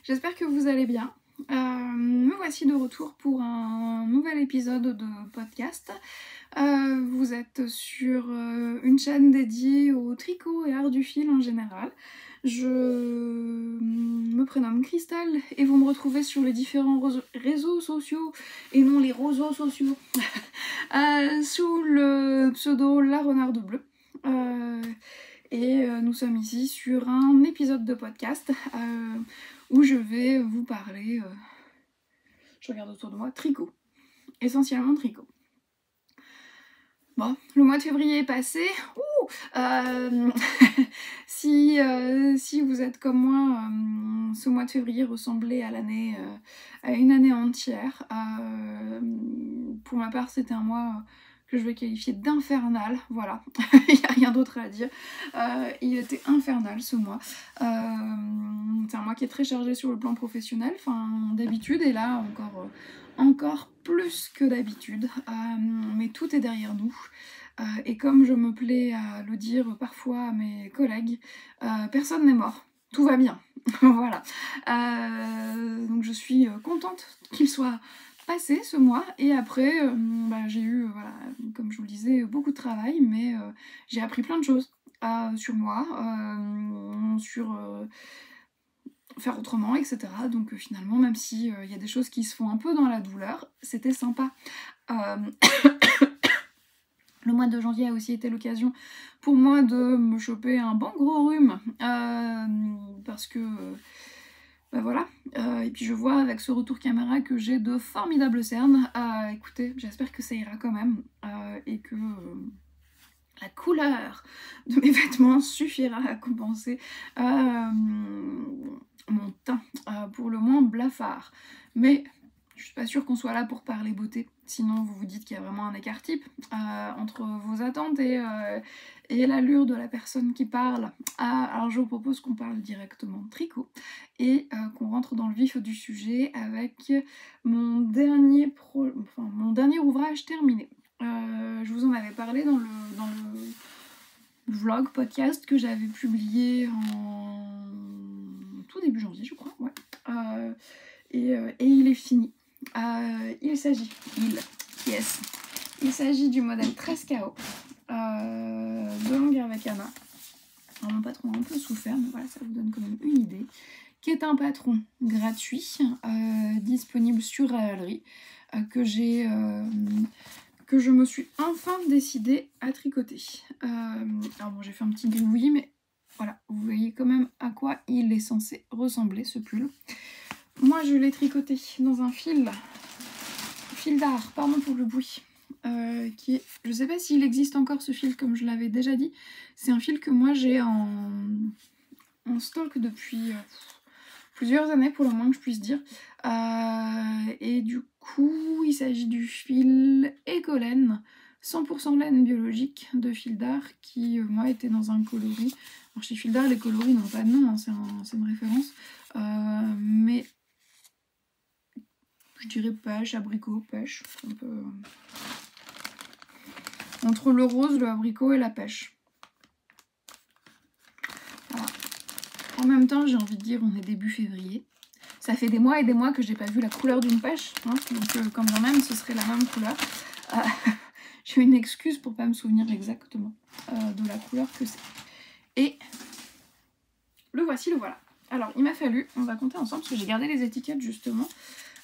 j'espère que vous allez bien. Me voici de retour pour un nouvel épisode de podcast. Vous êtes sur une chaîne dédiée au tricot et art du fil en général. Je me prénomme Cristal et vous me retrouvez sur les différents réseaux sociaux et non les roseaux sociaux sous le pseudo La Renarde Bleue. Et nous sommes ici sur un épisode de podcast où je vais vous parler, je regarde autour de moi, tricot. Essentiellement tricot. Bon, le mois de février est passé. Si vous êtes comme moi, ce mois de février ressemblait à l'année, à une année entière. Pour ma part, c'était un mois que je vais qualifier d'infernal, voilà, il n'y a rien d'autre à dire. Il était infernal ce mois. C'est un mois qui est très chargé sur le plan professionnel, enfin d'habitude, et là encore plus que d'habitude, mais tout est derrière nous. Et comme je me plais à le dire parfois à mes collègues, personne n'est mort, tout va bien. Voilà. Donc je suis contente qu'il soit passé ce mois, et après j'ai eu, voilà, comme je vous le disais, beaucoup de travail, mais j'ai appris plein de choses sur moi, sur faire autrement, etc. Donc finalement, même si y a des choses qui se font un peu dans la douleur, c'était sympa. Le mois de janvier a aussi été l'occasion pour moi de me choper un bon gros rhume, parce que voilà, et puis je vois avec ce retour caméra que j'ai de formidables cernes. Écoutez, j'espère que ça ira quand même, et que la couleur de mes vêtements suffira à compenser mon teint, pour le moins blafard. Mais je suis pas sûre qu'on soit là pour parler beauté, sinon vous vous dites qu'il y a vraiment un écart type entre vos attentes et l'allure de la personne qui parle. Alors je vous propose qu'on parle directement de tricot et qu'on rentre dans le vif du sujet avec mon dernier ouvrage terminé. Je vous en avais parlé dans le vlog podcast que j'avais publié en tout début janvier, je crois, ouais. Et il est fini. Il s'agit du modèle 13KO de Longueur avec Anna. Alors, mon patron a un peu souffert, mais voilà, ça vous donne quand même une idée. Qui est un patron gratuit, disponible sur Ravelry, que je me suis enfin décidée à tricoter. Alors bon, j'ai fait un petit gribouillis, mais voilà, vous voyez quand même à quoi il est censé ressembler, ce pull. Moi, je l'ai tricoté dans un fil d'art, pardon pour le bruit, qui est, je sais pas s'il existe encore ce fil, comme je l'avais déjà dit. C'est un fil que moi j'ai en stock depuis plusieurs années, pour le moins que je puisse dire. Et du coup, il s'agit du fil Écolaine, 100% laine biologique de fil d'art, qui, moi, était dans un coloris. Alors, chez fil d'art, les coloris n'ont pas de nom, hein, c'est une référence. Mais je dirais pêche, abricot, pêche. Un peu entre le rose, le abricot et la pêche. Voilà. En même temps, j'ai envie de dire, on est début février. Ça fait des mois et des mois que j'ai pas vu la couleur d'une pêche, hein, donc quand bien même ce serait la même couleur. J'ai une excuse pour pas me souvenir exactement de la couleur que c'est. Et le voici, le voilà. Alors il m'a fallu, on va compter ensemble parce que j'ai gardé les étiquettes justement.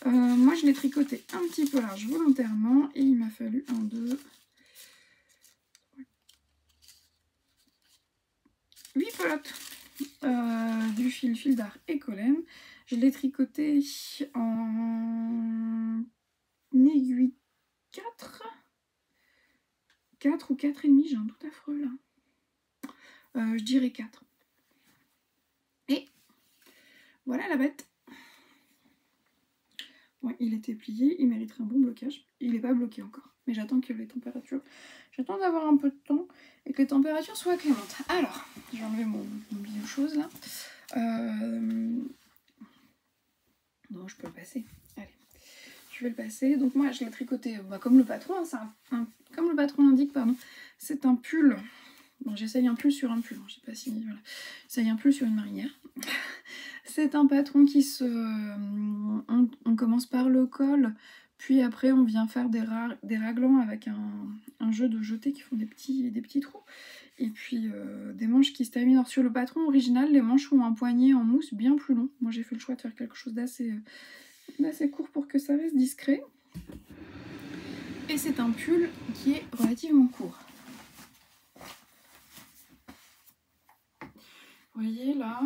Moi je l'ai tricoté un petit peu large volontairement et il m'a fallu 1, 2, 8 pelotes du fil d'art Écolaine. Je l'ai tricoté en aiguille 4 ou 4,5, j'ai un doute affreux là. Je dirais 4. Et voilà la bête. Ouais, il était plié, il mériterait un bon blocage. Il n'est pas bloqué encore, mais j'attends que les températures... J'attends d'avoir un peu de temps et que les températures soient clémentes. Alors, je vais enlever mon billet chose là. Non, je peux le passer. Allez, je vais le passer. Donc moi, je l'ai tricoté comme le patron, hein, comme le patron l'indique, pardon. C'est un pull Bon, j'essaye un pull sur un pull, hein, je sais pas si... Voilà. J'essaye un pull sur une marinière. C'est un patron qui se... On commence par le col, puis après on vient faire des raglans avec un jeu de jetés qui font des petits trous. Et puis des manches qui se terminent. Alors, sur le patron original, les manches ont un poignet en mousse bien plus long. Moi j'ai fait le choix de faire quelque chose d'assez court pour que ça reste discret. Et c'est un pull qui est relativement court. Vous voyez là,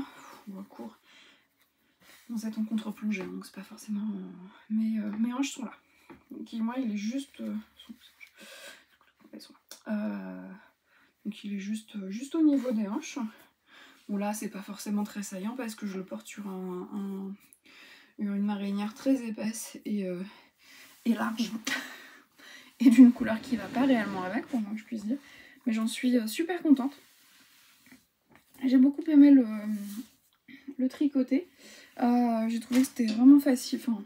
court. Bon, c'est en contre-plongée, donc c'est pas forcément... Mais mes hanches sont là. Donc moi il est juste... Donc il est juste au niveau des hanches. Bon là c'est pas forcément très saillant parce que je le porte sur une marinière très épaisse et large. Et d'une couleur qui va pas réellement avec, pour moi que je puisse dire. Mais j'en suis super contente. J'ai beaucoup aimé le tricoter. J'ai trouvé que c'était vraiment facile. Enfin,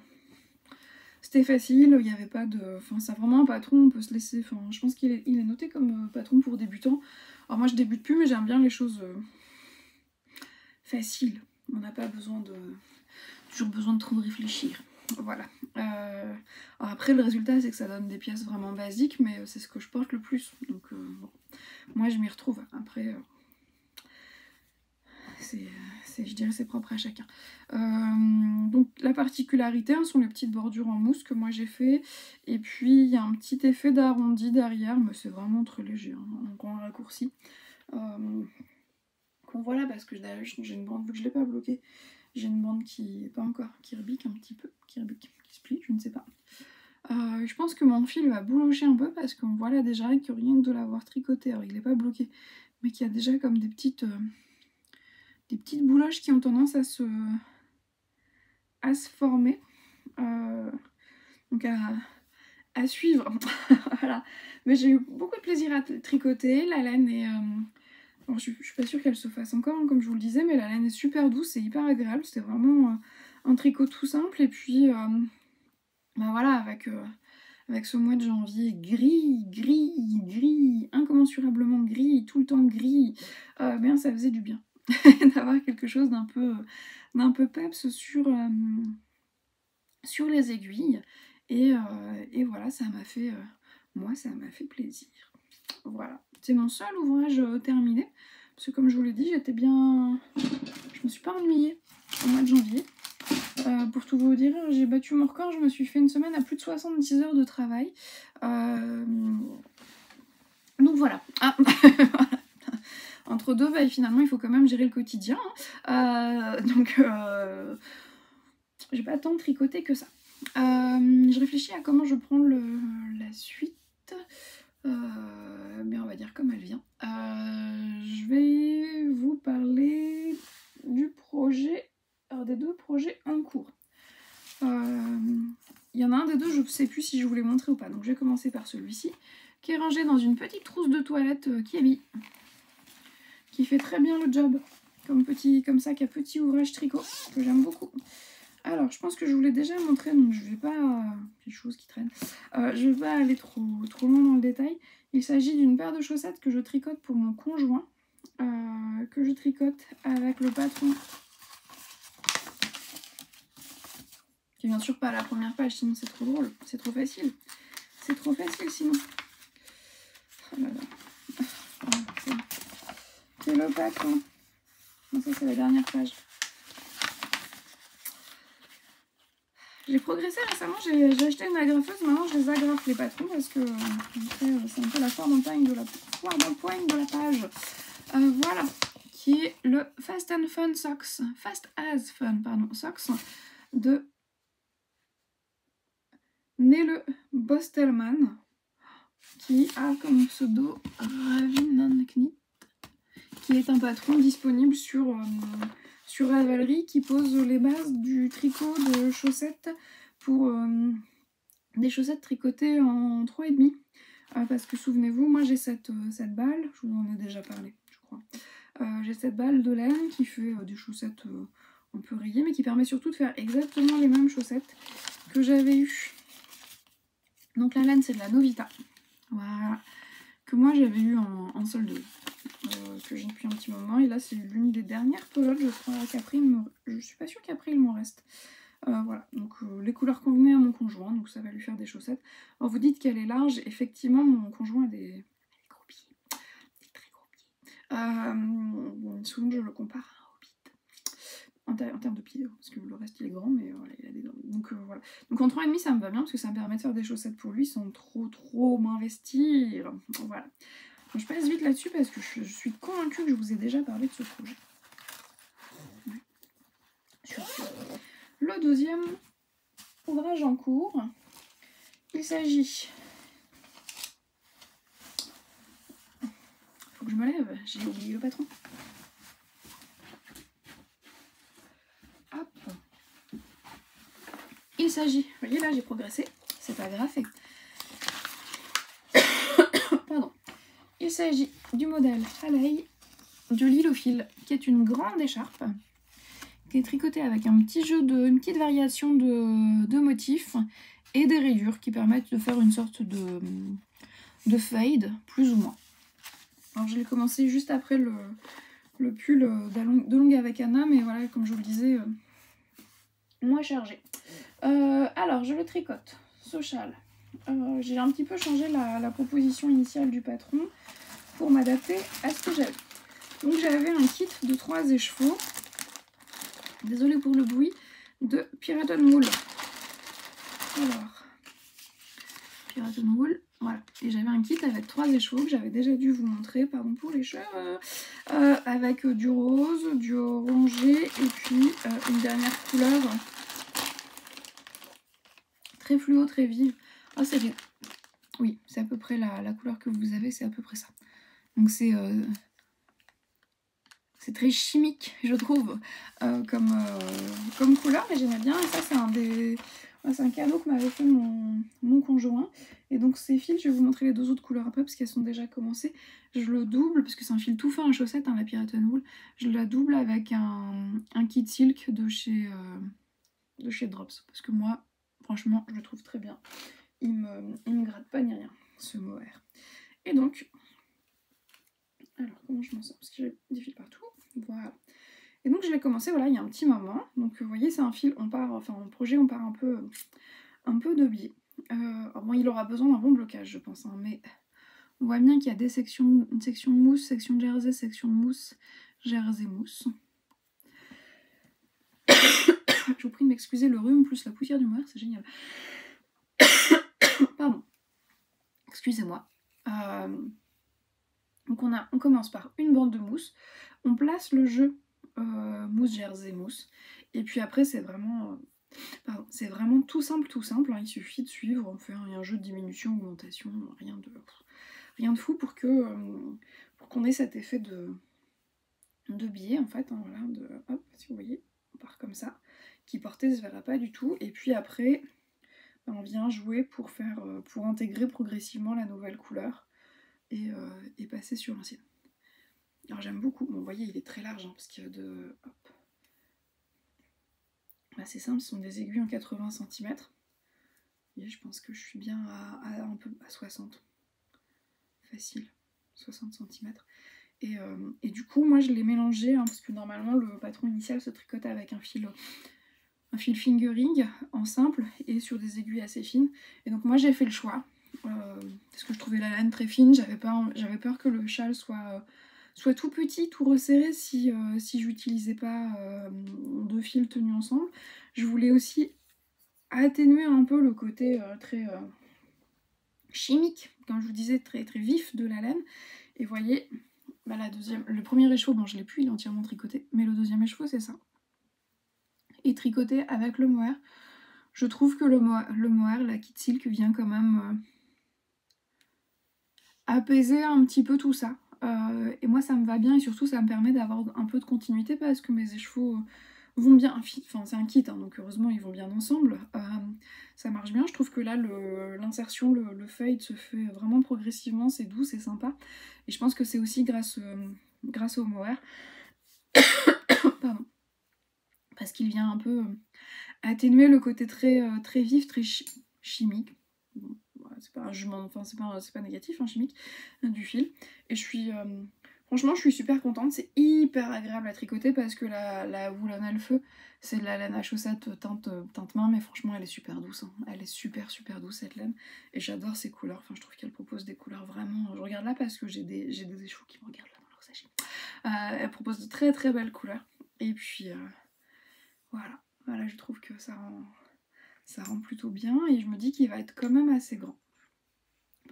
c'était facile, il n'y avait pas de... Enfin, c'est vraiment un patron, on peut se laisser... Enfin, je pense qu'il est noté comme patron pour débutants. Alors moi, je débute plus, mais j'aime bien les choses faciles. On n'a pas toujours besoin de trop réfléchir. Voilà. Alors après, le résultat, c'est que ça donne des pièces vraiment basiques, mais c'est ce que je porte le plus. Donc, bon. Moi, je m'y retrouve. Après... je dirais c'est propre à chacun. Donc la particularité sont les petites bordures en mousse que moi j'ai fait, et puis il y a un petit effet d'arrondi derrière, mais c'est vraiment très léger, hein, donc on raccourci. Qu'on voit là, parce que d'ailleurs j'ai une bande, vu que je ne l'ai pas bloquée, j'ai une bande qui est pas encore, qui rebique un petit peu, qui se plie, je ne sais pas. Je pense que mon fil va boulocher un peu parce qu'on voit là déjà que rien que de l'avoir tricoté, alors il n'est pas bloqué, mais qu'il y a déjà comme des petites bouloches qui ont tendance à se former. Donc à suivre. Voilà. Mais j'ai eu beaucoup de plaisir à tricoter. La laine est... Bon, je suis pas sûre qu'elle se fasse encore, hein, comme je vous le disais, mais la laine est super douce et hyper agréable. C'était vraiment un tricot tout simple. Et puis, bah voilà, avec ce mois de janvier gris, incommensurablement gris, tout le temps gris, bien ça faisait du bien d'avoir quelque chose d'un peu peps sur les aiguilles. Et voilà, ça m'a fait moi ça m'a fait plaisir. Voilà, c'est mon seul ouvrage terminé, parce que comme je vous l'ai dit, je me suis pas ennuyée au mois de janvier. Pour tout vous dire, j'ai battu mon record, je me suis fait une semaine à plus de 70 heures de travail. Donc voilà. Ah. Entre deux, bah, finalement, il faut quand même gérer le quotidien. Donc, j'ai pas tant tricoté que ça. Je réfléchis à comment je prends la suite. Mais on va dire comme elle vient. Je vais vous parler du projet, des deux projets en cours. Il y en a un des deux, je ne sais plus si je vous l'ai montré ou pas, donc je vais commencer par celui-ci, qui est rangé dans une petite trousse de toilette Kiabi, qui fait très bien le job, comme ça, qui a petit ouvrage tricot, que j'aime beaucoup. Alors, je pense que je vous l'ai déjà montré, donc je vais pas... les choses qui traînent. Je vais pas aller trop loin dans le détail. Il s'agit d'une paire de chaussettes que je tricote pour mon conjoint, que je tricote avec le patron, qui est bien sûr pas à la première page, sinon c'est trop drôle, c'est trop facile. C'est trop facile sinon. Oh là là. C'est le patron. Non, ça c'est la dernière page. J'ai progressé récemment, j'ai acheté une agrafeuse, maintenant je les agrafe les patrons parce que c'est un peu la foire d'empoigne de la page. Voilà, qui est le Fast as Fun Socks de Nele Bostelman, qui a comme pseudo Ravinnaknit, qui est un patron disponible sur Ravelry, qui pose les bases du tricot de chaussettes pour des chaussettes tricotées en 3,5. Parce que souvenez-vous, moi j'ai cette balle, je vous en ai déjà parlé, je crois. J'ai cette balle de laine qui fait des chaussettes un peu rayées, mais qui permet surtout de faire exactement les mêmes chaussettes que j'avais eues. Donc la laine c'est de la Novita, voilà, que moi j'avais eu en solde que j'ai depuis un petit moment. Et là, c'est l'une des dernières pelotes, je crois, qu'après, je suis pas sûre qu'après, il m'en reste. Voilà, donc les couleurs convenaient à mon conjoint, donc ça va lui faire des chaussettes. Alors vous dites qu'elle est large, effectivement, mon conjoint a des gros pieds, des très gros pieds. Souvent, je le compare à un hobbit. En termes de pieds, parce que le reste il est grand, mais voilà, il a des dents. Donc voilà. Donc en 3,5 ça me va bien parce que ça me permet de faire des chaussettes pour lui sans trop m'investir. Voilà. Donc, je passe vite là-dessus parce que je suis convaincue que je vous ai déjà parlé de ce projet. Ouais. Le deuxième ouvrage en cours, il s'agit... Faut que je me lève, j'ai oublié le patron. Hop. Il s'agit, vous voyez là j'ai progressé, c'est pas grave. Pardon. Il s'agit du modèle Haley de l'île au fil, qui est une grande écharpe, qui est tricotée avec un petit jeu une petite variation de motifs et des rayures qui permettent de faire une sorte de fade, plus ou moins. Alors je l'ai commencé juste après le pull de longue avec Anna, mais voilà, comme je vous le disais, moins chargé. Alors je le tricote, ce châle. J'ai un petit peu changé la proposition initiale du patron pour m'adapter à ce que j'avais. Donc j'avais un kit de 3 écheveaux, désolée pour le bruit, de Piraten Wool. Alors, Piraten Wool, voilà. Et j'avais un kit avec 3 écheveaux que j'avais déjà dû vous montrer, pardon pour les cheveux, avec du rose, du orangé et puis une dernière couleur très fluo, très vive. Ah, oui, c'est à peu près la couleur que vous avez, c'est à peu près ça. Donc c'est très chimique, je trouve, comme couleur, mais j'aimais bien. Et ça, c'est un cadeau que m'avait fait mon conjoint. Et donc ces fils, je vais vous montrer les 2 autres couleurs après, parce qu'elles sont déjà commencées. Je le double, parce que c'est un fil tout fin à chaussettes, hein, la Piraten Wool. Je la double avec un kit silk de chez Drops. Parce que moi, franchement, je le trouve très bien. Il me gratte pas ni rien, ce mohair. Et donc... Alors, comment je m'en sors? Parce que j'ai des fils partout. Voilà. Et donc, je l'ai commencé, voilà, il y a un petit moment. Donc, vous voyez, c'est un fil, en projet, on part un peu de biais. Bon, il aura besoin d'un bon blocage, je pense, hein, mais on voit bien qu'il y a une section de mousse, section de jersey, section de mousse, jersey mousse. Je vous prie de m'excuser, le rhume plus la poussière du mohair, c'est génial. Pardon. Excusez-moi. Donc on commence par une bande de mousse, on place le jeu mousse, jersey, mousse, et puis après c'est vraiment tout simple, hein. Il suffit de suivre, on fait un jeu de diminution, augmentation, rien de fou pour qu'on ait cet effet de biais en fait, hein, voilà, hop, si vous voyez, on part comme ça, qui porté ne se verra pas du tout, et puis après on vient jouer pour intégrer progressivement la nouvelle couleur. Et passer sur l'ancienne. Alors j'aime beaucoup, bon, vous voyez il est très large, hein, parce qu'il y a hop. Là c'est simple, ce sont des aiguilles en 80 cm. Et je pense que je suis bien un peu à 60. Facile, 60 cm. Et du coup moi je l'ai mélangé, hein, parce que normalement le patron initial se tricote avec un fil fingering en simple et sur des aiguilles assez fines. Et donc moi j'ai fait le choix. Parce que je trouvais la laine très fine, j'avais peur que le châle soit tout petit, tout resserré si j'utilisais pas 2 fils tenus ensemble. Je voulais aussi atténuer un peu le côté très chimique, comme je vous disais, très très vif de la laine. Et vous voyez, bah, le premier écheveau, bon je l'ai plus, il est entièrement tricoté, mais le deuxième écheveau c'est ça. Et tricoté avec le mohair. Je trouve que le mohair, la kit silk vient quand même... apaiser un petit peu tout ça. Et moi ça me va bien et surtout ça me permet d'avoir un peu de continuité parce que mes écheveaux vont bien, enfin c'est un kit hein, donc heureusement ils vont bien ensemble, ça marche bien. Je trouve que là l'insertion, le fade se fait vraiment progressivement, c'est doux, c'est sympa et je pense que c'est aussi grâce au mohair pardon, parce qu'il vient un peu atténuer le côté très vif, très chimique. C'est pas un jugement, enfin c'est pas négatif, hein, chimique, du fil. Et je suis Franchement, je suis super contente. C'est hyper agréable à tricoter parce que la Woolen Elf, c'est de la laine à chaussettes teinte main, mais franchement, elle est super douce. Hein. Elle est super douce cette laine. Et j'adore ses couleurs. Enfin, je trouve qu'elle propose des couleurs vraiment... Je regarde là parce que j'ai des échos qui me regardent là dans leur sachet. Elle propose de très belles couleurs. Et puis, voilà, je trouve que ça rend plutôt bien. Et je me dis qu'il va être quand même assez grand.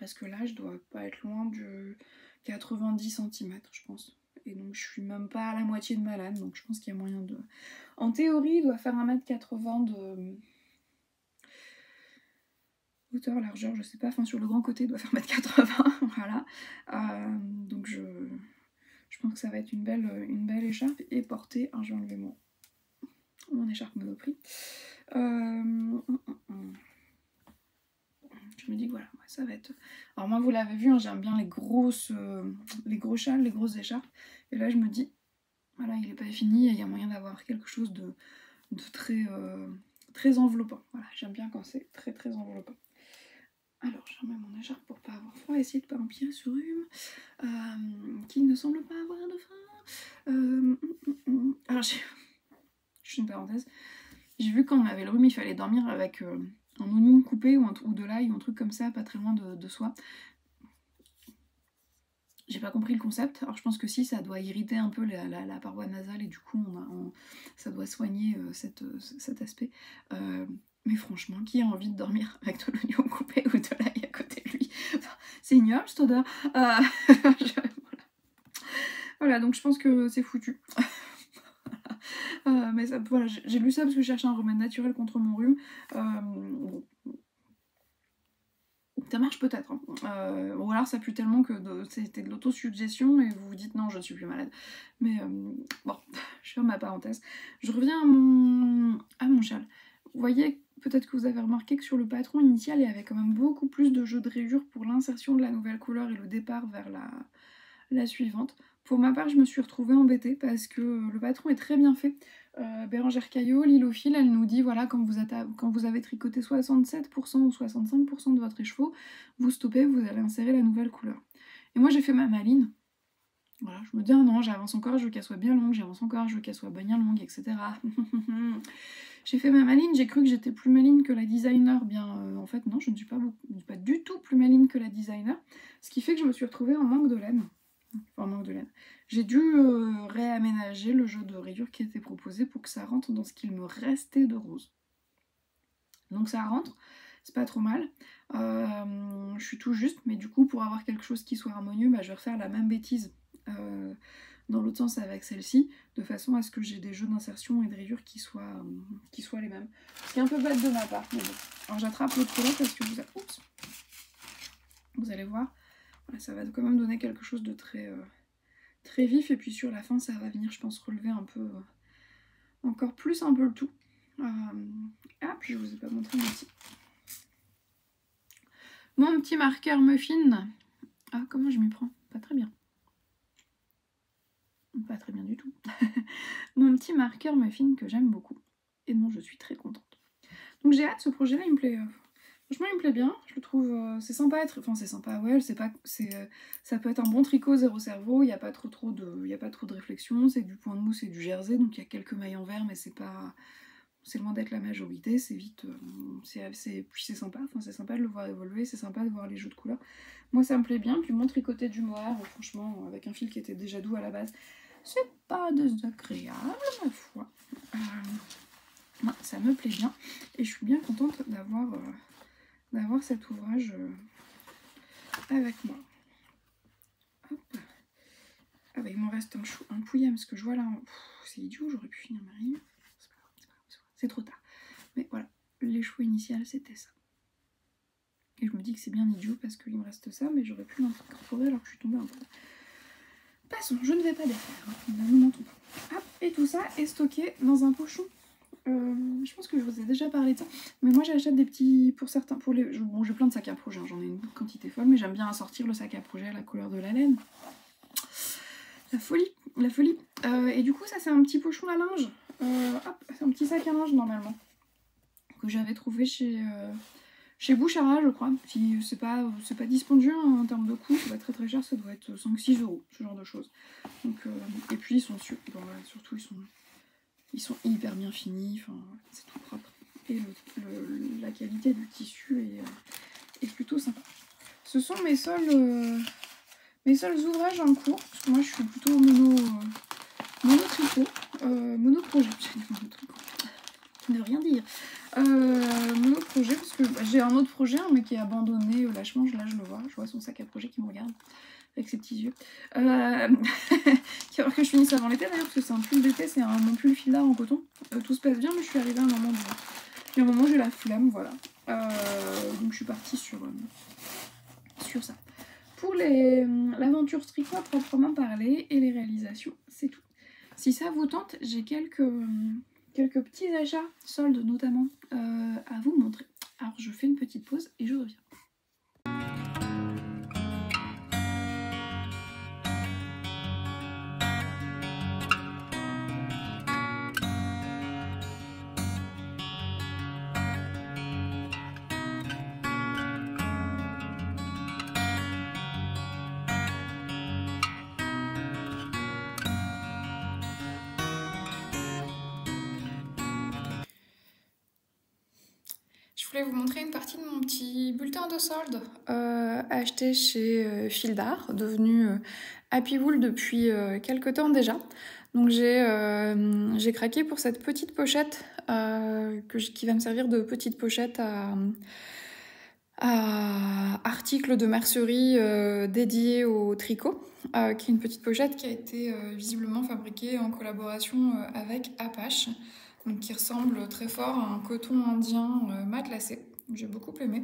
Parce que là, je dois pas être loin du 90 cm, je pense. Et donc, je suis même pas à la moitié de ma laine. Donc, je pense qu'il y a moyen de... En théorie, il doit faire 1,80 m de... hauteur, largeur, je sais pas. Enfin, sur le grand côté, il doit faire 1,80 m. Voilà. Donc, je pense que ça va être une belle écharpe. Et porter... je vais enlever mon écharpe Monoprix. Je me dis que voilà, ça va être... Alors moi, vous l'avez vu, hein, j'aime bien les gros châles, les grosses écharpes. Et là, je me dis, voilà, il n'est pas fini et il y a moyen d'avoir quelque chose de très enveloppant. Voilà, j'aime bien quand c'est très enveloppant. Alors, je remets mon écharpe pour pas avoir froid, essayer de pas empirer ce rhume, qui ne semble pas avoir de fin. Alors, je fais une parenthèse. J'ai vu quand on avait le rhume, il fallait dormir avec... un oignon coupé ou de l'ail ou un truc comme ça, pas très loin de soi. J'ai pas compris le concept. Alors je pense que si, ça doit irriter un peu la paroi nasale et du coup ça doit soigner cet aspect. Mais franchement, qui a envie de dormir avec de l'oignon coupé ou de l'ail à côté de lui? Enfin, c'est ignoble cette odeur. Voilà, donc je pense que c'est foutu. Mais ça, voilà, j'ai lu ça parce que je cherchais un remède naturel contre mon rhume. Ça marche peut-être, hein. Ou alors ça pue tellement que c'était de l'autosuggestion et vous vous dites non, je ne suis plus malade. Mais bon, je ferme ma parenthèse. Je reviens à mon châle. Vous voyez, peut-être que vous avez remarqué que sur le patron initial, il y avait quand même beaucoup plus de jeux de rayures pour l'insertion de la nouvelle couleur et le départ vers la suivante. Pour ma part, je me suis retrouvée embêtée parce que le patron est très bien fait. Bérangère Caillot, Lilophile, elle nous dit voilà, quand vous avez tricoté 67% ou 65% de votre écheveau, vous stoppez, vous allez insérer la nouvelle couleur. Et moi j'ai fait ma maline. Voilà, je me dis non, j'avance encore, je veux qu'elle soit bien longue, j'avance encore, je veux qu'elle soit bien longue, etc. J'ai fait ma maline, j'ai cru que j'étais plus maline que la designer. Bien, en fait non, je ne suis pas du tout plus maline que la designer. Ce qui fait que je me suis retrouvée en manque de laine. J'ai dû réaménager le jeu de rayures qui était proposé pour que ça rentre dans ce qu'il me restait de rose. Donc ça rentre, c'est pas trop mal. Je suis tout juste, mais du coup pour avoir quelque chose qui soit harmonieux, je vais refaire la même bêtise dans l'autre sens avec celle-ci, de façon à ce que j'ai des jeux d'insertion et de rayures qui soient les mêmes. Ce qui est un peu bête de ma part, mais bon. Alors j'attrape l'autre couleur parce que vous allez voir, voilà, ça va quand même donner quelque chose de très vif, et puis sur la fin ça va venir, je pense, relever un peu encore plus un peu le tout. Puis je vous ai pas montré mon petit marqueur muffin. Comment je m'y prends? Pas très bien. Pas très bien du tout. Mon petit marqueur muffin que j'aime beaucoup et dont je suis très contente. Donc j'ai hâte, ce projet là il me plaît. Franchement, il me plaît bien, je le trouve, c'est sympa, c'est sympa, ouais, ça peut être un bon tricot zéro cerveau, il n'y a pas trop de réflexion, c'est du point de mousse et du jersey, donc il y a quelques mailles en vert, mais c'est loin d'être la majorité, c'est vite, puis c'est sympa, c'est sympa de le voir évoluer, c'est sympa de voir les jeux de couleurs. Moi ça me plaît bien, puis mon tricoté du mohair, franchement, avec un fil qui était déjà doux à la base, c'est pas désagréable, ma foi. Ça me plaît bien, et je suis bien contente d'avoir cet ouvrage avec moi. Hop. Il m'en reste un pouillem, parce que je vois là, c'est idiot, j'aurais pu finir ma rime. C'est trop tard. Mais voilà, l'écheveau initial, c'était ça. Et je me dis que c'est bien idiot parce qu'il me reste ça, mais j'aurais pu l'incorporer alors que je suis tombée un peu. Passons, je ne vais pas défaire, ne nous mentons pas. Hop, et tout ça est stocké dans un pochon. Je pense que je vous ai déjà parlé de ça, mais moi j'achète des petits, j'ai plein de sacs à projet, j'en ai une quantité folle, mais j'aime bien assortir le sac à projet à la couleur de la laine. La folie. Et du coup ça c'est un petit pochon à linge, c'est un petit sac à linge normalement, que j'avais trouvé chez chez Bouchara, je crois. Si c'est pas dispendieux hein, en termes de coût, c'est pas très très cher, ça doit être 5-6 euros, ce genre de choses. Donc, et puis ils sont bon, voilà, surtout ils sont hyper bien finis, enfin, c'est tout propre. Et la qualité du tissu est plutôt sympa. Ce sont mes seuls ouvrages en cours, parce que moi je suis plutôt mono-tricot, mono-projet, ne rien dire. Mono-projet, parce que j'ai un autre projet, hein, mais qui est abandonné lâchement, là je le vois, je vois son sac à projet qui me regarde avec ses petits yeux. Qui va falloir que je finisse avant l'été d'ailleurs, parce que c'est un pull d'été, c'est mon pull fil d'art en coton. Tout se passe bien, mais je suis arrivée à un moment où j'ai la flemme, voilà. Donc je suis partie sur ça. Pour l'aventure tricot à proprement parler et les réalisations, c'est tout. Si ça vous tente, j'ai quelques petits achats, soldes notamment, à vous montrer. Alors je fais une petite pause et je reviens. Je voulais vous montrer une partie de mon petit bulletin de solde acheté chez Fil d'Art, devenu Happy Wool depuis quelques temps déjà. Donc j'ai craqué pour cette petite pochette qui va me servir de petite pochette à articles de mercerie dédiés au tricot, qui est une petite pochette qui a été visiblement fabriquée en collaboration avec Apache. Donc qui ressemble très fort à un coton indien matelassé. J'ai beaucoup aimé.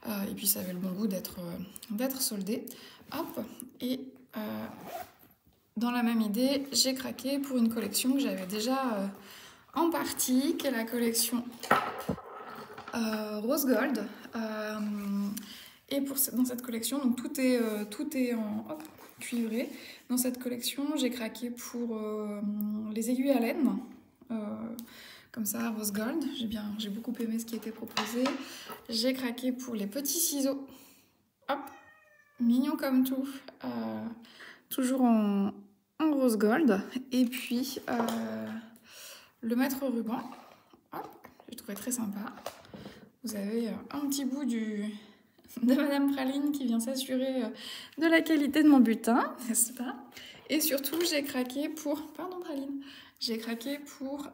Et puis ça avait le bon goût d'être soldé. Hop. Et dans la même idée, j'ai craqué pour une collection que j'avais déjà en partie, qui est la collection Rose Gold. Et dans cette collection, donc tout est en cuivré. Dans cette collection, j'ai craqué pour les aiguilles à laine. Comme ça, Rose Gold, j'ai beaucoup aimé ce qui était proposé. J'ai craqué pour les petits ciseaux, hop, mignon comme tout, toujours en Rose Gold. Et puis le mètre ruban, hop, j'ai trouvé très sympa. Vous avez un petit bout de Madame Praline qui vient s'assurer de la qualité de mon butin, n'est-ce pas? Et surtout, j'ai craqué pour... Pardon Praline. J'ai craqué pour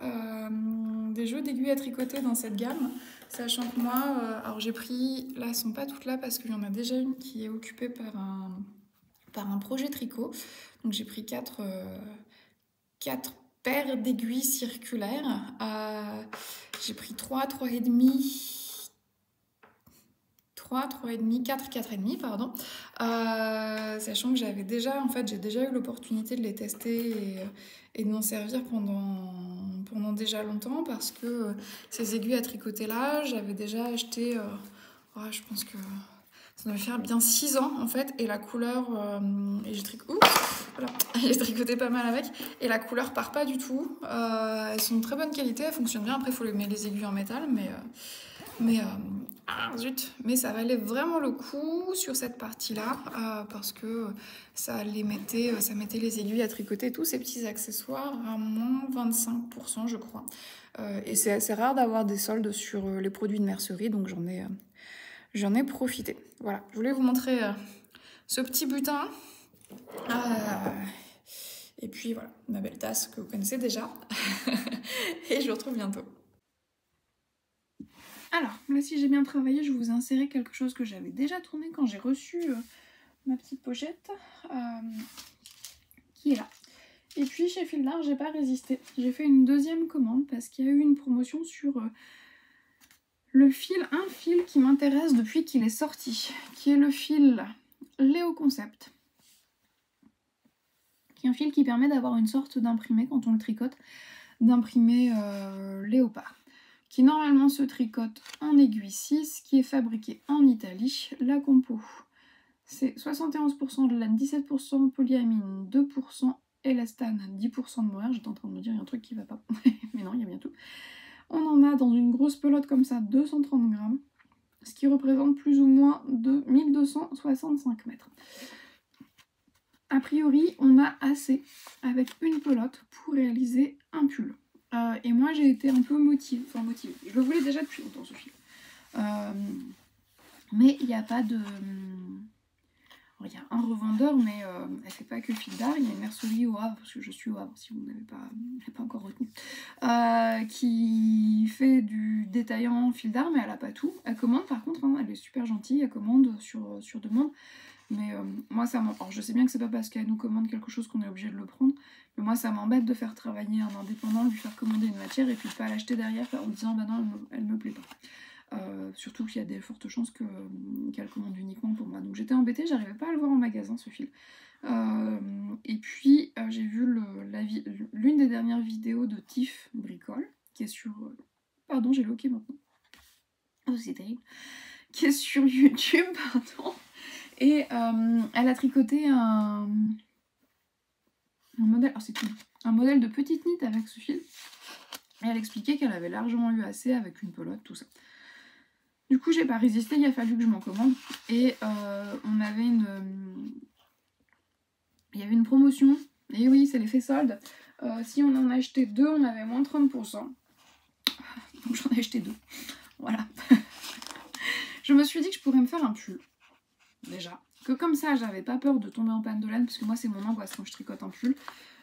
des jeux d'aiguilles à tricoter dans cette gamme, sachant que moi, alors j'ai pris, là elles sont pas toutes là parce qu'il y en a déjà une qui est occupée par un projet tricot, donc j'ai pris 4 paires d'aiguilles circulaires, j'ai pris 3,5, 4,5 pardon, sachant que j'ai déjà eu l'opportunité de les tester et de m'en servir pendant déjà longtemps, parce que ces aiguilles à tricoter là, j'avais déjà acheté, je pense que ça devait faire bien 6 ans en fait, et la couleur, et j'ai tricoté pas mal avec, et la couleur part pas du tout. Elles sont de très bonne qualité, elles fonctionnent bien. Après il faut mettre les aiguilles en métal, mais ça valait vraiment le coup sur cette partie-là, parce que ça mettait les aiguilles à tricoter, tous ces petits accessoires à moins 25%, je crois. Et c'est assez rare d'avoir des soldes sur les produits de mercerie, donc j'en ai profité. Voilà, je voulais vous montrer ce petit butin. Et puis voilà, ma belle tasse que vous connaissez déjà. Et je vous retrouve bientôt. Alors, là, si j'ai bien travaillé, je vous ai inséré quelque chose que j'avais déjà tourné quand j'ai reçu ma petite pochette, qui est là. Et puis, chez Fil d'Art, j'ai pas résisté. J'ai fait une deuxième commande parce qu'il y a eu une promotion sur un fil qui m'intéresse depuis qu'il est sorti, qui est le fil Léo Concept, qui est un fil qui permet d'avoir une sorte d'imprimé, quand on le tricote, d'imprimé léopard, qui normalement se tricote en aiguille 6, qui est fabriqué en Italie. La compo, c'est 71% de laine, 17% polyamine, 2% élastane, 10% de mohair. J'étais en train de me dire, il y a un truc qui va pas. Mais non, il y a bien tout. On en a dans une grosse pelote comme ça, 230 grammes. ce qui représente plus ou moins de 1265 mètres. A priori, on a assez avec une pelote pour réaliser un pull. Et moi, j'ai été un peu motivée. Je le voulais déjà depuis longtemps, ce fil. Mais il n'y a pas de... Il y a un revendeur, mais elle fait pas que fil d'art. Il y a une mercerie au Havre, parce que je suis au Havre, si vous n'avez pas encore retenu, qui fait du détaillant fil d'art, mais elle a pas tout. Elle commande par contre, hein, elle est super gentille, elle commande sur demande. Mais moi, ça m'embête. Alors, je sais bien que c'est pas parce qu'elle nous commande quelque chose qu'on est obligé de le prendre, mais moi, ça m'embête de faire travailler un indépendant, lui faire commander une matière et puis de pas l'acheter derrière en me disant bah non, elle me plaît pas. Surtout qu'il y a des fortes chances qu'elle commande uniquement pour moi. Donc j'étais embêtée, j'arrivais pas à le voir en magasin ce fil. Et puis j'ai vu l'une des dernières vidéos de Tiff Bricole, qui est sur... Pardon, j'ai loqué maintenant. Oh, c'est terrible. Qui est sur YouTube, pardon. Et elle a tricoté un modèle, alors c'est tout, un modèle de petite knit avec ce fil. Et elle expliquait qu'elle avait largement eu assez avec une pelote, tout ça. Du coup, j'ai pas résisté, il a fallu que je m'en commande. Et on avait il y avait une promotion. Et oui, c'est l'effet solde. Si on en achetait 2, on avait moins 30%. Donc j'en ai acheté 2. Voilà. Je me suis dit que je pourrais me faire un pull. Déjà. Que comme ça, j'avais pas peur de tomber en panne de laine. Parce que moi, c'est mon angoisse quand je tricote un pull.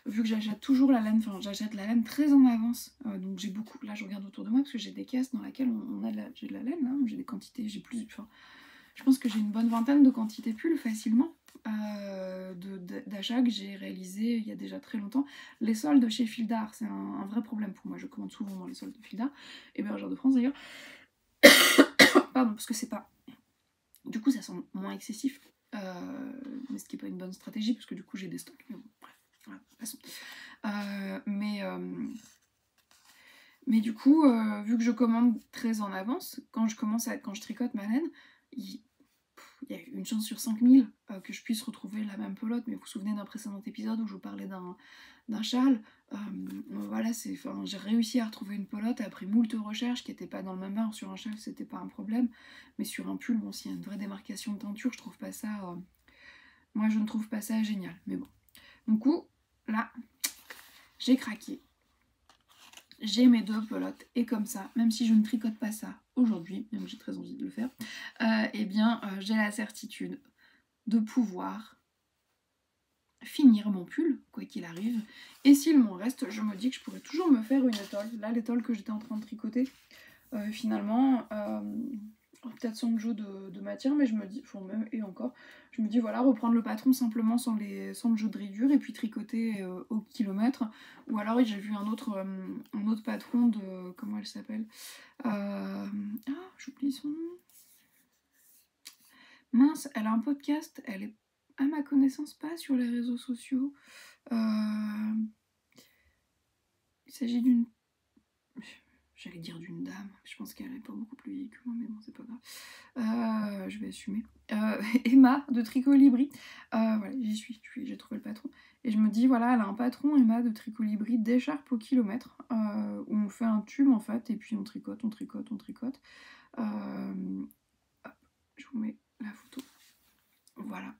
Vu que j'achète toujours la laine, enfin j'achète la laine très en avance, donc j'ai beaucoup, là je regarde autour de moi parce que j'ai des caisses dans lesquelles j'ai de la laine, hein, j'ai des quantités, j'ai plus, enfin je pense que j'ai une bonne vingtaine de quantités pulls facilement, d'achats que j'ai réalisés il y a déjà très longtemps. Les soldes chez Fil d'Art, c'est un vrai problème pour moi, je commande souvent dans les soldes de Fil d'Art, et Bergère de France d'ailleurs, pardon, parce que c'est pas, du coup ça semble moins excessif, mais ce qui n'est pas une bonne stratégie parce que du coup j'ai des stocks, mais bon, bref. Voilà, passons. Mais du coup, vu que je commande très en avance, quand je tricote ma laine, il y a une chance sur 5000 que je puisse retrouver la même pelote. Mais vous vous souvenez d'un précédent épisode où je vous parlais d'un châle, voilà, j'ai réussi à retrouver une pelote après moult recherches qui n'étaient pas dans le même ordre. Sur un châle, c'était pas un problème, mais sur un pull, bon, s'il y a une vraie démarcation de teinture, je trouve pas ça... moi, je ne trouve pas ça génial, mais bon. Du coup, là, j'ai craqué. J'ai mes 2 pelotes et comme ça, même si je ne tricote pas ça aujourd'hui, même j'ai très envie de le faire, eh bien j'ai la certitude de pouvoir finir mon pull, quoi qu'il arrive. Et s'il m'en reste, je me dis que je pourrais toujours me faire une étole. Là, l'étole que j'étais en train de tricoter, finalement... peut-être sans le jeu de matière, mais je me dis, et encore, je me dis voilà, reprendre le patron simplement sans le jeu de rayures et puis tricoter au kilomètre. Ou alors j'ai vu un autre patron de, comment elle s'appelle, j'oublie son nom. Mince, elle a un podcast, elle est à ma connaissance pas sur les réseaux sociaux. Il s'agit d'une... J'allais dire d'une dame, je pense qu'elle est pas beaucoup plus vieille que moi, mais bon, c'est pas grave. Je vais assumer. Emma de Tricolibri. Voilà, j'y suis, j'ai trouvé le patron. Et je me dis, voilà, elle a un patron, Emma de Tricolibri, d'écharpe au kilomètre, où on fait un tube en fait, et puis on tricote. Je vous mets la photo. Voilà.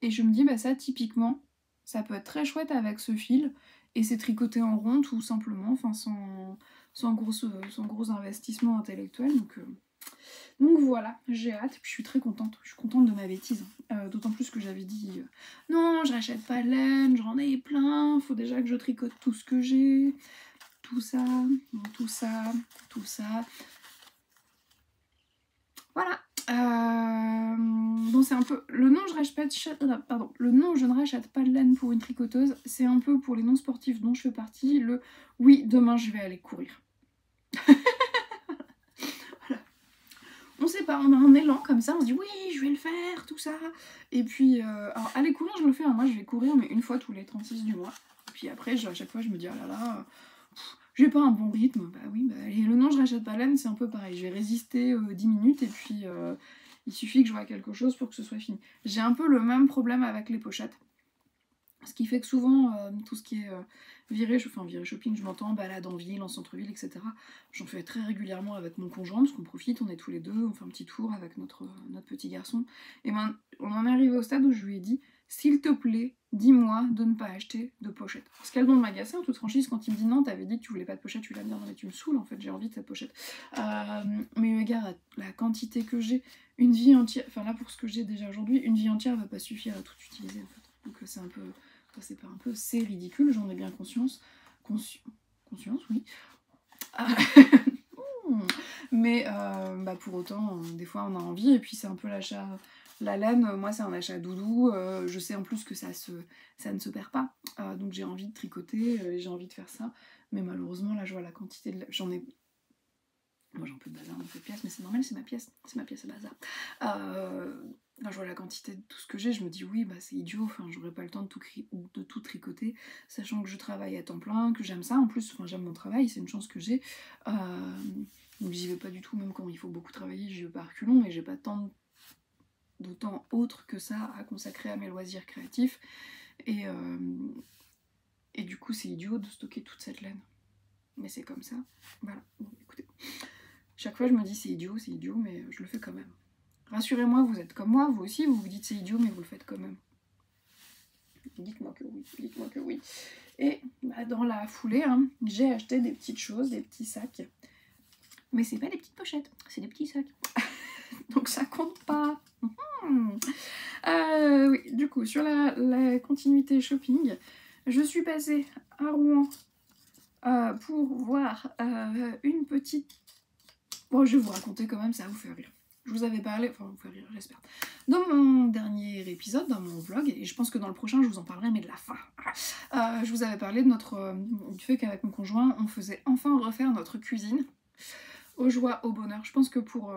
Et je me dis, bah ça, typiquement, ça peut être très chouette avec ce fil. Et c'est tricoté en rond tout simplement, enfin sans gros investissement intellectuel. Donc voilà, j'ai hâte, et puis je suis très contente. Je suis contente de ma bêtise. D'autant plus que j'avais dit non, je rachète pas de laine, j'en ai plein, faut déjà que je tricote tout ce que j'ai. Tout ça. Voilà. Donc c'est un peu le nom je ne rachète pas de laine pour une tricoteuse, c'est un peu pour les non sportifs dont je fais partie, oui, demain je vais aller courir. Voilà. On sait pas, on a un élan comme ça, on se dit oui je vais le faire, tout ça, et puis alors aller courir je le fais, hein, moi je vais courir mais une fois tous les 36 du mois, et puis après à chaque fois je me dis ah là là, j'ai pas un bon rythme, bah oui, et le nom je rachète pas de laine c'est un peu pareil, je vais résister 10 minutes et puis il suffit que je vois quelque chose pour que ce soit fini. J'ai un peu le même problème avec les pochettes. Ce qui fait que souvent, tout ce qui est viré shopping, je m'entends, balade en ville, en centre-ville, etc. J'en fais très régulièrement avec mon conjoint, parce qu'on profite, on est tous les deux, on fait un petit tour avec notre petit garçon. Et ben, on en est arrivé au stade où je lui ai dit, s'il te plaît, dis-moi de ne pas acheter de pochette. Parce qu'elle dans le magasin, en toute franchise, quand il me dit non, t'avais dit que tu voulais pas de pochette, tu l'as bien, non mais tu me saoules en fait, j'ai envie de cette pochette. Mais eu égard à la quantité que j'ai, une vie entière, enfin là pour ce que j'ai déjà aujourd'hui, une vie entière va pas suffire à tout utiliser en fait. Donc c'est un peu... c'est pas un peu, c'est ridicule, j'en ai bien conscience. Conscience, oui. Mais bah pour autant, des fois on a envie, et puis c'est un peu l'achat. La laine, moi c'est un achat doudou, je sais en plus que ça ne se perd pas. Donc j'ai envie de tricoter, j'ai envie de faire ça. Mais malheureusement, là je vois la quantité de... J'en ai... Moi j'ai un peu de bazar dans cette pièce, mais c'est normal, c'est ma pièce à bazar. Là, je vois la quantité de tout ce que j'ai, je me dis oui, bah c'est idiot, enfin j'aurais pas le temps de tout tricoter, sachant que je travaille à temps plein, que j'aime ça en plus, enfin j'aime mon travail, c'est une chance que j'ai. Donc j'y vais pas du tout, même quand il faut beaucoup travailler, j'y vais pas à reculons, mais j'ai pas tant de temps autre que ça à consacrer à mes loisirs créatifs. Et du coup c'est idiot de stocker toute cette laine. Mais c'est comme ça. Voilà, bon écoutez. Chaque fois je me dis c'est idiot, mais je le fais quand même. Rassurez-moi, vous êtes comme moi, vous aussi, vous vous dites c'est idiot, mais vous le faites quand même. Dites-moi que oui, dites-moi que oui. Et bah, dans la foulée, hein, j'ai acheté des petites choses, des petits sacs. Mais c'est pas des petites pochettes, c'est des petits sacs. Donc ça compte pas. Oui, du coup, sur la continuité shopping, je suis passée à Rouen pour voir une petite... Bon, je vais vous raconter quand même, ça va vous faire rire. Je vous avais parlé, enfin vous faire rire, j'espère, dans mon dernier épisode, dans mon vlog, et je pense que dans le prochain je vous en parlerai, mais de la fin. Je vous avais parlé de du fait qu'avec mon conjoint, on faisait enfin refaire notre cuisine, aux joies, au bonheur. Je pense que pour...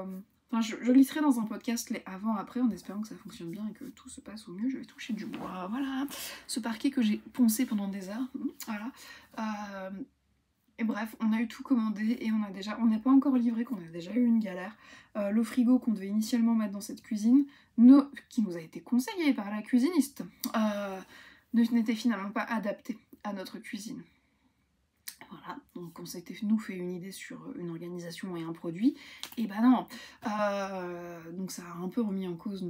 Enfin, je listerai dans un podcast les avant-après, en espérant que ça fonctionne bien et que tout se passe au mieux. Je vais toucher du bois, voilà. Ce parquet que j'ai poncé pendant des heures, voilà. Et bref, on a eu tout commandé et on n'est pas encore livré, qu'on a déjà eu une galère. Le frigo qu'on devait initialement mettre dans cette cuisine, qui nous a été conseillé par la cuisiniste, n'était finalement pas adapté à notre cuisine. Voilà, donc on s'était nous fait une idée sur une organisation et un produit, et bah non. Donc ça a un peu remis en cause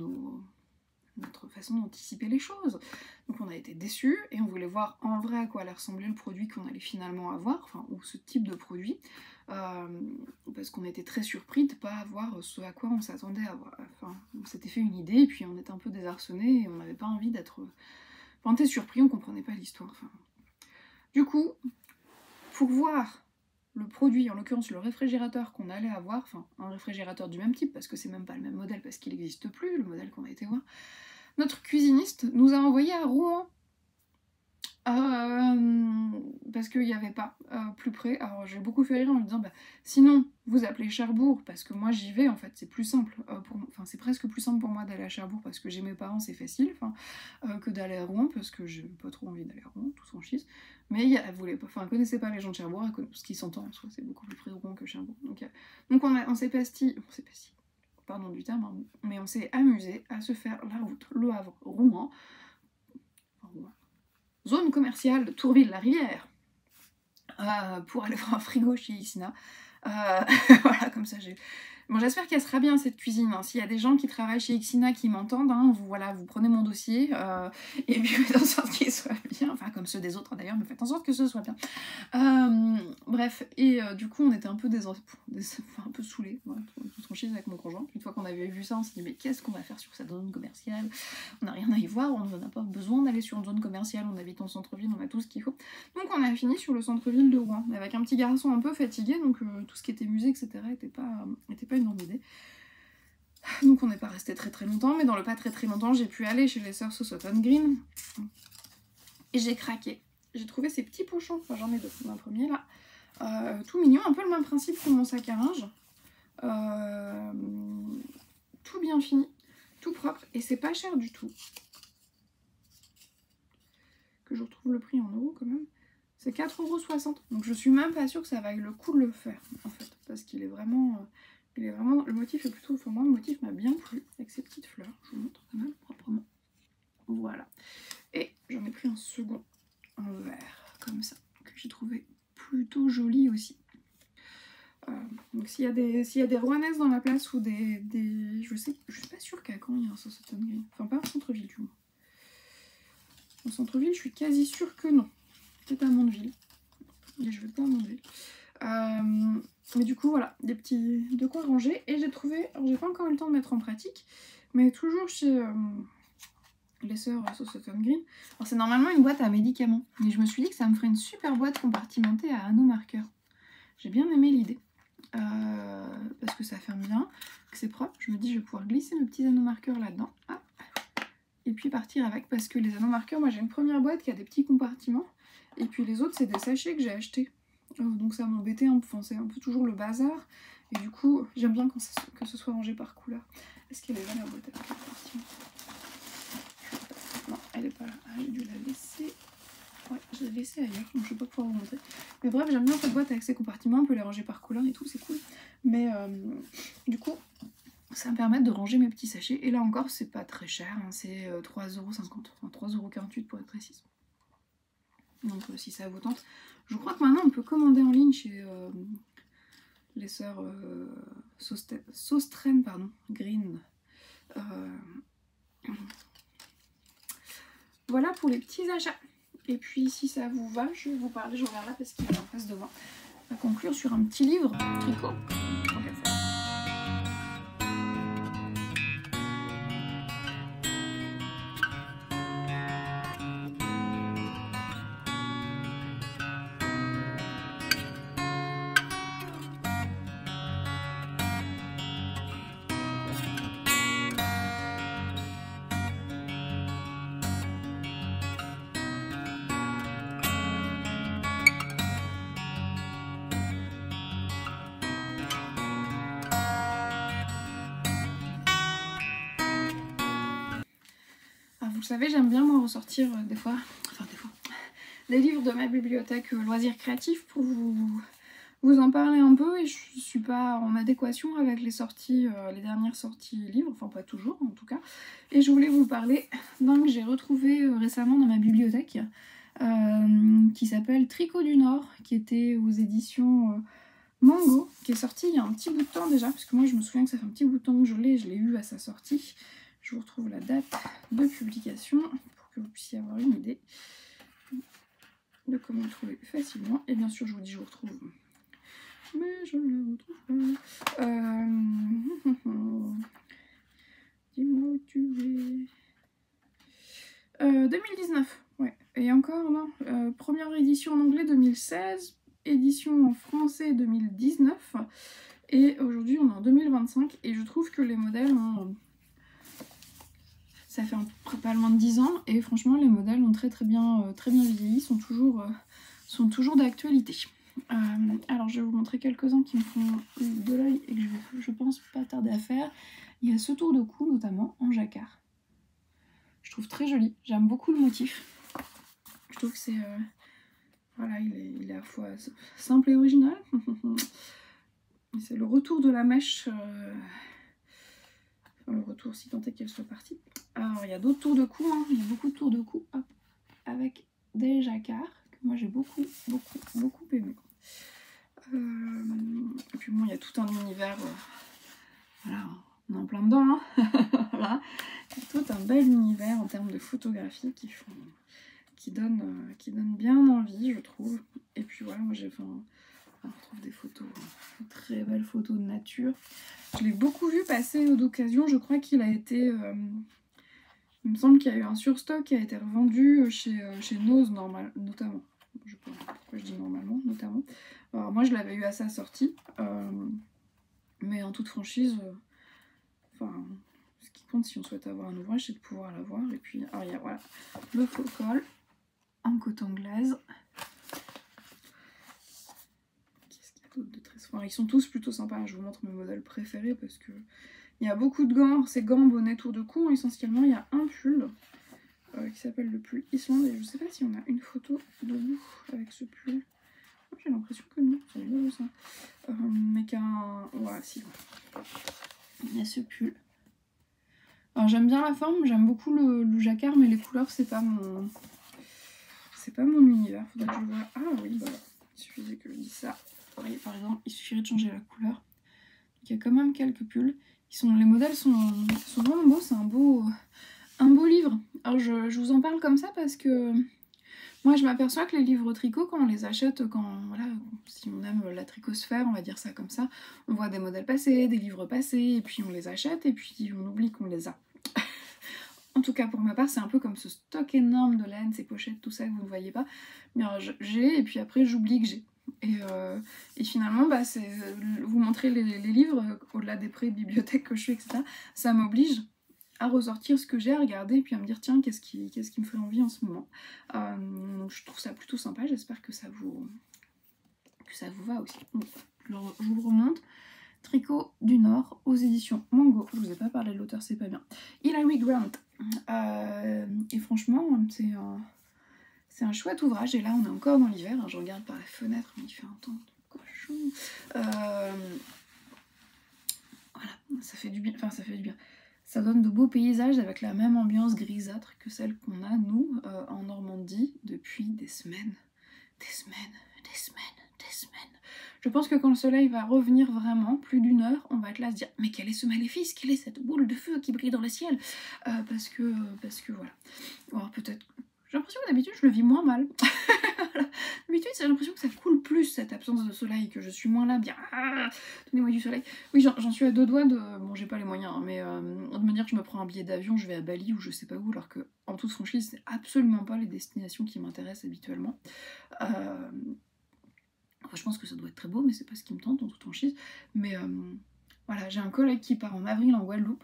notre façon d'anticiper les choses. Donc on a été déçus et on voulait voir en vrai à quoi allait ressembler le produit qu'on allait finalement avoir, enfin, ou ce type de produit, parce qu'on était très surpris de ne pas avoir ce à quoi on s'attendait à avoir. Enfin, on s'était fait une idée et puis on était un peu désarçonnés et on n'avait pas envie d'être... Enfin, on était surpris, on comprenait pas l'histoire. Enfin... Du coup, pour voir le produit, en l'occurrence le réfrigérateur qu'on allait avoir, enfin un réfrigérateur du même type, parce que c'est même pas le même modèle, parce qu'il n'existe plus, le modèle qu'on a été voir, notre cuisiniste nous a envoyé à Rouen. Parce qu'il n'y avait pas plus près. Alors j'ai beaucoup fait rire en me disant, bah, sinon vous appelez Cherbourg, parce que moi j'y vais, en fait c'est plus simple, enfin c'est presque plus simple pour moi d'aller à Cherbourg parce que j'ai mes parents, c'est facile, que d'aller à Rouen, parce que j'ai pas trop envie d'aller à Rouen, toute franchise. Mais elle voulait pas, enfin elle connaissait pas les gens de Cherbourg, ce qui s'entend en soi, c'est beaucoup plus près de Rouen que Cherbourg. Donc on s'est pastillé, pardon du terme, hein, mais on s'est amusé à se faire la route Le Havre-Rouen, zone commerciale Tourville-la-Rivière, pour aller voir un frigo chez Ixina. Voilà, comme ça j'ai... Bon, j'espère qu'elle sera bien cette cuisine, hein. S'il y a des gens qui travaillent chez Ixina qui m'entendent, hein, vous prenez mon dossier, et puis faites en sorte qu'il soit bien, enfin comme ceux des autres d'ailleurs, mais faites en sorte que ce soit bien. Bref, et du coup on était un peu un peu saoulés, voilà, toute franchise avec mon conjoint. Une fois qu'on avait vu ça, on s'est dit mais qu'est-ce qu'on va faire sur cette zone commerciale? On n'a rien à y voir, on n'a pas besoin d'aller sur une zone commerciale, on habite en centre-ville, on a tout ce qu'il faut. Donc on a fini sur le centre-ville de Rouen, avec un petit garçon un peu fatigué, donc tout ce qui était musée, etc. était pas une grande idée. Donc on n'est pas resté très longtemps, mais dans le pas très longtemps, j'ai pu aller chez les sœurs Sosotton Green, et j'ai craqué. J'ai trouvé ces petits pochons, enfin j'en ai deux, un premier là, tout mignon, un peu le même principe que mon sac à linge, tout bien fini, tout propre, et c'est pas cher du tout. Que je retrouve le prix en euros quand même, c'est 4,60 €, donc je suis même pas sûre que ça vaille le coup de le faire, en fait, parce qu'il est vraiment... le motif est plutôt... Enfin moi, le motif m'a bien plu, avec ces petites fleurs, je vous montre quand même proprement. Voilà. Et j'en ai pris un s'il y a des Rouennaises dans la place ou des... Je suis pas sûre qu'à Caen il y a un Sauce-Automne Green. Enfin, pas au centre-ville, du moins. Au centre-ville, je suis quasi sûre que non. Peut-être à Mondeville. Et je vais pas à Mondeville. Mais du coup, voilà, des petits de quoi ranger. Et j'ai trouvé, alors j'ai pas encore eu le temps de mettre en pratique, mais toujours chez les sœurs Sauce-Automne Green. Alors c'est normalement une boîte à médicaments. Mais je me suis dit que ça me ferait une super boîte compartimentée à anneaux marqueurs. J'ai bien aimé l'idée. Parce que ça ferme bien, que c'est propre. Je me dis je vais pouvoir glisser mes petits anneaux marqueurs là-dedans. Hop. Et puis partir avec, parce que les anneaux marqueurs, moi j'ai une première boîte qui a des petits compartiments. Et puis les autres, c'est des sachets que j'ai achetés. Donc ça m'embêtait un peu, enfin, c'est un peu toujours le bazar. Et du coup, j'aime bien quand que ce soit rangé par couleur. Est-ce qu'elle est là la boîte avec les compartiments? Non, elle est pas là. Ah, j'ai dû la laisser. Ouais, je l'ai laissée ailleurs, donc je vais pas pouvoir vous montrer. Mais bref, j'aime bien cette boîte avec ses compartiments, on peut les ranger par couleur et tout, c'est cool. Mais du coup, ça me permet de ranger mes petits sachets. Et là encore, c'est pas très cher, hein, c'est 3,50 €, enfin 3,48 € pour être précise. Donc si ça vous tente. Je crois que maintenant on peut commander en ligne chez les sœurs Sauce-Train, pardon, Green. Voilà pour les petits achats. Et puis si ça vous va, je vais vous parler, je regarde là parce qu'il est en face de moi. On va conclure sur un petit livre tricot. Vous le savez, j'aime bien moi ressortir des fois, des livres de ma bibliothèque loisirs créatifs pour vous en parler un peu, et je suis pas en adéquation avec les sorties, les dernières sorties livres, enfin pas toujours en tout cas. Et je voulais vous parler d'un que j'ai retrouvé récemment dans ma bibliothèque, qui s'appelle Tricot du Nord, qui était aux éditions Mango, qui est sorti il y a un petit bout de temps déjà, parce que moi je me souviens que ça fait un petit bout de temps que je l'ai eu à sa sortie. Je vous retrouve la date de publication pour que vous puissiez avoir une idée de comment le trouver facilement. Et bien sûr, je vous dis, je vous retrouve. Mais je ne le retrouve pas. Dis-moi où tu es. 2019, ouais. Et encore, non. Première édition en anglais 2016, édition en français 2019. Et aujourd'hui, on est en 2025. Et je trouve que les modèles ont... Ça fait pas loin de 10 ans et franchement les modèles ont très bien vieilli, sont toujours d'actualité. Alors je vais vous montrer quelques-uns qui me font de l'œil et que je pense pas tarder à faire. Il y a ce tour de cou notamment en jacquard. Je trouve très joli, j'aime beaucoup le motif. Je trouve que c'est... voilà, il est à la fois simple et original. C'est le retour de la mèche... le retour si tant est qu'elle soit partie. Alors il y a d'autres tours de cou, hein. Il y a beaucoup de tours de cou avec des jacquards que moi j'ai beaucoup aimé. Et puis bon, il y a tout un univers, voilà, on est en plein dedans, hein. Voilà. Il y a tout un bel univers en termes de photographie qui donne bien envie, je trouve. Et puis voilà, moi j'ai fait on retrouve des photos, très belles photos de nature. Je l'ai beaucoup vu passer d'occasion, je crois qu'il a été... il me semble qu'il y a eu un surstock qui a été revendu chez Nose notamment. Je sais pas pourquoi je dis normalement, notamment. Alors moi je l'avais eu à sa sortie, mais en toute franchise, ce qui compte si on souhaite avoir un ouvrage, c'est de pouvoir l'avoir. Et puis, alors il y a voilà, le faux col en coton glaise. De très... enfin, ils sont tous plutôt sympas, je vous montre mes modèles préférés parce que il y a beaucoup de gants, ces gants, bonnets, tour de cou, essentiellement il y a un pull qui s'appelle le pull Islande et je sais pas si on a une photo de nous avec ce pull. J'ai l'impression que non, c'est rigolo ça. Mais qu'un... voilà, si. Il y a ce pull. Alors j'aime bien la forme, j'aime beaucoup le jacquard, mais les couleurs c'est pas mon univers. Faudrait que je vois. Ah oui, voilà. Il suffisait que je dise ça. Par exemple, il suffirait de changer la couleur. il y a quand même quelques pulls. Les modèles sont vraiment beaux, c'est un beau livre. Alors je vous en parle comme ça parce que moi je m'aperçois que les livres tricot, quand on les achète, voilà, si on aime la tricosphère, on va dire ça comme ça, on voit des modèles passés, des livres passés, et puis on les achète, et puis on oublie qu'on les a. En tout cas pour ma part, c'est un peu comme ce stock énorme de laine, ces pochettes, tout ça que vous ne voyez pas. Mais j'ai, et puis après j'oublie que j'ai. Et finalement, bah, vous montrer les livres, au-delà des prêts de bibliothèque que je fais, etc., ça m'oblige à ressortir ce que j'ai, à regarder, et puis à me dire, tiens, qu'est-ce qui me ferait envie en ce moment. Donc je trouve ça plutôt sympa, j'espère que ça vous va aussi. Donc, je vous remonte. Tricot du Nord aux éditions Mango. Je vous ai pas parlé de l'auteur, c'est pas bien. Hilary Grant. Et franchement, c'est un chouette ouvrage. Et là, on est encore dans l'hiver. Hein. Je regarde par la fenêtre, mais il fait un temps de cochon. Voilà, ça fait du bien. Enfin, ça fait du bien. Ça donne de beaux paysages avec la même ambiance grisâtre que celle qu'on a, nous, en Normandie, depuis des semaines. Des semaines, des semaines, des semaines. Je pense que quand le soleil va revenir vraiment, plus d'1 heure, on va être là à se dire « Mais quel est ce maléfice? Quelle est cette boule de feu qui brille dans le ciel ?» parce que voilà. Alors peut-être... J'ai l'impression que d'habitude, je le vis moins mal. D'habitude, j'ai l'impression que ça coule plus, cette absence de soleil, que je suis moins là, bien... Donnez-moi du soleil. Oui, j'en suis à 2 doigts de... Bon, j'ai pas les moyens, hein, mais de me dire que je me prends un billet d'avion, je vais à Bali ou je sais pas où, alors que, en toute franchise, c'est absolument pas les destinations qui m'intéressent habituellement. Enfin, je pense que ça doit être très beau, mais c'est pas ce qui me tente en toute franchise. Mais voilà, j'ai un collègue qui part en avril en Guadeloupe.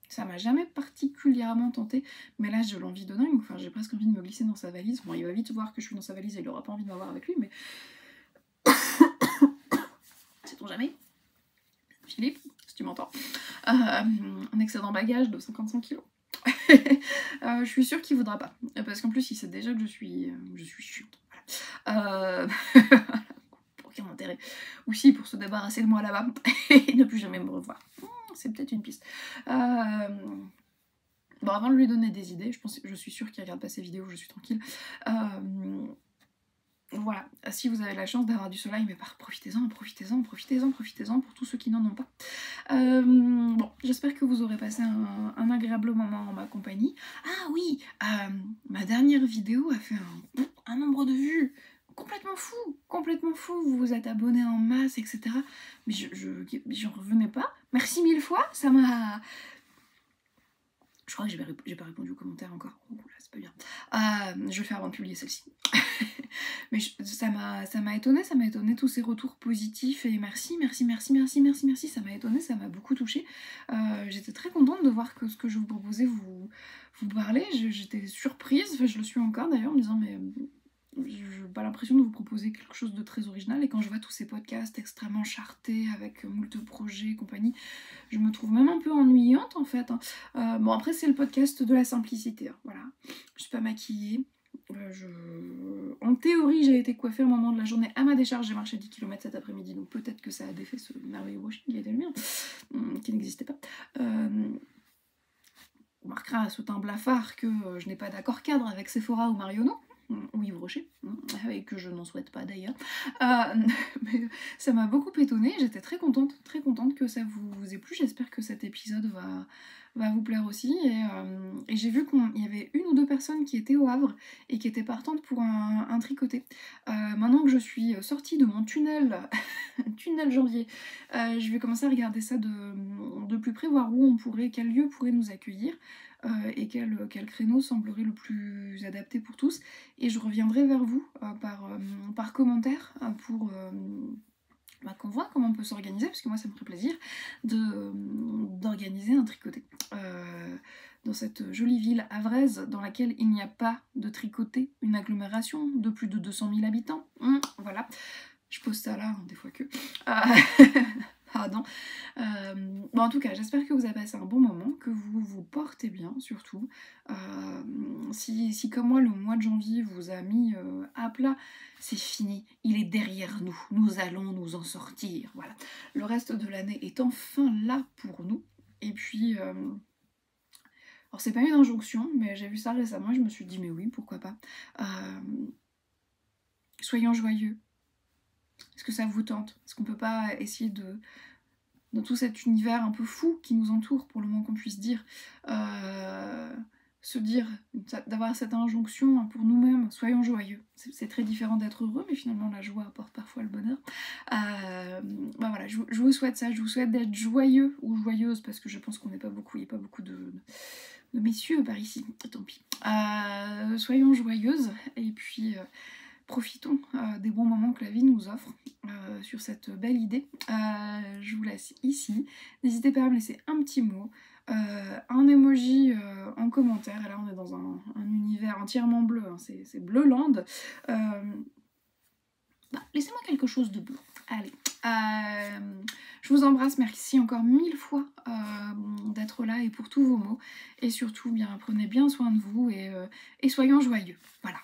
Ça m'a jamais particulièrement tenté, mais là j'ai l'envie de dingue. Enfin, j'ai presque envie de me glisser dans sa valise. Bon, il va vite voir que je suis dans sa valise et il aura pas envie de m'avoir avec lui, mais sait-on jamais. Philippe, si tu m'entends. Un excédent bagage de 55 kilos. Je suis sûre qu'il voudra pas, parce qu'en plus il sait déjà que je suis chiante. Voilà. Pour aucun intérêt. Ou si, pour se débarrasser de moi là-bas et ne plus jamais me revoir. C'est peut-être une piste. Bon, avant de lui donner des idées, je suis sûre qu'il regarde pas ces vidéos, je suis tranquille. Voilà, si vous avez la chance d'avoir du soleil, mais profitez-en, profitez-en, profitez-en, profitez-en pour tous ceux qui n'en ont pas. Bon, j'espère que vous aurez passé un agréable moment en ma compagnie. Ah oui, ma dernière vidéo a fait un nombre de vues complètement fou, vous vous êtes abonnés en masse, etc. Mais j'en revenais pas. Merci 1000 fois, ça m'a... Je crois que j'ai pas répondu aux commentaires encore. Oh là, c'est pas bien. Je vais faire avant de publier celle-ci. Mais ça m'a étonnée, tous ces retours positifs et merci, ça m'a étonnée, ça m'a beaucoup touchée. J'étais très contente de voir que ce que je vous proposais vous parlait. J'étais surprise, enfin, je le suis encore d'ailleurs, en me disant mais j'ai pas l'impression de vous proposer quelque chose de très original, et quand je vois tous ces podcasts extrêmement chartés avec moult projets et compagnie, je me trouve même un peu ennuyante en fait. Bon, après c'est le podcast de la simplicité, hein, voilà. Je suis pas maquillée. En théorie, j'ai été coiffée au moment de la journée à ma décharge, j'ai marché 10 km cet après-midi, donc peut-être que ça a défait ce merveilleux brushing qui était le mien, qui n'existait pas. On remarquera à ce teint blafard que je n'ai pas d'accord cadre avec Sephora ou Marionneau, ou Yves Rocher, et que je n'en souhaite pas d'ailleurs. Mais ça m'a beaucoup étonnée, j'étais très contente que ça vous ait plu. J'espère que cet épisode va vous plaire aussi. Et j'ai vu qu'il y avait 1 ou 2 personnes qui étaient au Havre et qui étaient partantes pour un tricoté. Maintenant que je suis sortie de mon tunnel janvier, je vais commencer à regarder ça de plus près, voir quel lieu pourrait nous accueillir. Et quel créneau semblerait le plus adapté pour tous, et je reviendrai vers vous par commentaire pour qu'on voit comment on peut s'organiser, parce que moi ça me ferait plaisir d'organiser un tricoté dans cette jolie ville havraise dans laquelle il n'y a pas de tricoté, une agglomération de plus de 200 000 habitants. Voilà, je pose ça là, des fois que... Pardon. Bon, en tout cas, j'espère que vous avez passé un bon moment, que vous vous portez bien, surtout. Si comme moi, le mois de janvier vous a mis à plat, c'est fini, il est derrière nous. Nous allons nous en sortir. Voilà. Le reste de l'année est enfin là pour nous. Et puis... alors, c'est pas une injonction, mais j'ai vu ça récemment et je me suis dit, mais oui, pourquoi pas. Soyons joyeux. Est-ce que ça vous tente? Est-ce qu'on peut pas essayer dans tout cet univers un peu fou qui nous entoure, pour le moins qu'on puisse dire, se dire, d'avoir cette injonction pour nous-mêmes, soyons joyeux. C'est très différent d'être heureux, mais finalement la joie apporte parfois le bonheur. Bah voilà, je vous souhaite ça, je vous souhaite d'être joyeux ou joyeuse, parce que je pense qu'on n'est pas beaucoup, il n'y a pas beaucoup de messieurs par ici, tant pis. Soyons joyeuses, et puis profitons des bons moments que la vie nous offre sur cette belle idée. Je vous laisse ici. N'hésitez pas à me laisser un petit mot, un emoji en commentaire. Et là, on est dans un univers entièrement bleu, hein. C'est Bleuland. Laissez-moi quelque chose de bleu. Allez. Je vous embrasse, merci encore 1000 fois d'être là et pour tous vos mots. Et surtout, bien, prenez bien soin de vous et soyons joyeux. Voilà.